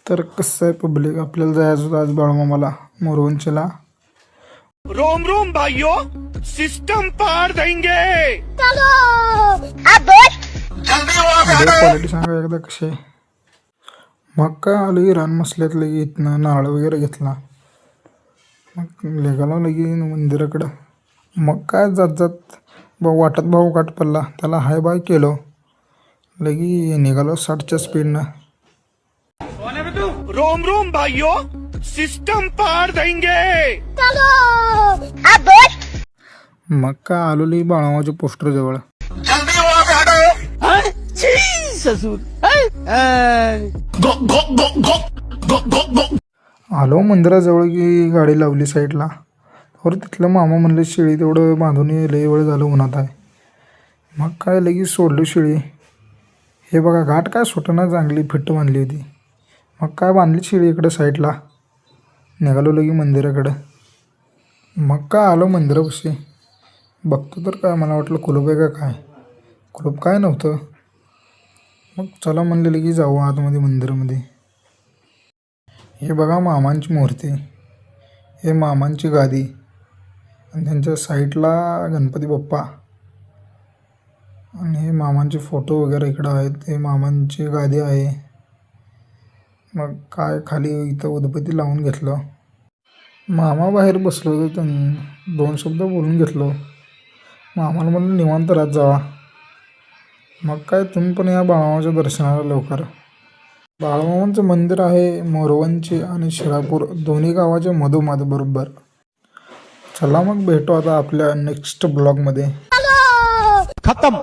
तर कसं आहे पब्लिक, आपल्याला जायचं होतं आज बाळूमामाला मोरवंचला. रोम रोम भाइयों, सिस्टम पार देंगे. क्वालिटी सांगा एकदा कशी आहे. मग काय आलं की रान मसल्यात लगी इथनं नारळ वगैरे घेतला. मग निघाला लगी मंदिराकडं. मग काय जात जात वाटत भाऊ काट पडला, त्याला हाय बाय केलो. लगी निघालो 60च्या स्पीडनं. रोम रोम भाइयों, सिस्टम पार देंगे. मग काय आलो लगी बाळूमामाच्या पोस्टर जवळ. आलो मंदिराजवळ की गाडी लावली साईडला. और तिथलं मामा म्हणलं शिळी तेवढं बांधून लई वेळ झालं उन्हात आहे. मग काय लगेच सोडलं शिळी. हे बघा घाट काय सुटना, चांगली फिट्ट बांधली होती. मग काय बांधली शिळी इकडं साईडला. निघालो लगी मंदिराकडं. मग काय आलो मंदिरापाशी. बघतो तर काय मला वाटलं कुलूप आहे का काय. कुलूप काय नव्हतं. मग चला म्हणलेलं की जाऊ आतमध्ये मंदिरामध्ये. हे बघा मामांची मूर्ती, हे मामांची गादी आणि त्यांच्या साईडला गणपती बाप्पा आणि हे मामांचे फोटो वगैरे इकडं आहेत. हे मामांची गादी आहे. मग काय खाली इथं उदबत्ती लावून घेतलं. मामा बाहेर बसलो होतो, त्यांनी 2 शब्द बोलून घेतलो. मामाला म्हणलं निवांत राहत जावा. मग काय तुम्ही पण या बाळूमामाच्या दर्शनाला लवकर. बाळूमामांचं मंदिर आहे मोरवंची आणि शिरापूर दोन्ही गावाच्या मधोमध बरोबर. चला मग भेटू आता आपल्या नेक्स्ट ब्लॉगमध्ये. खत्म.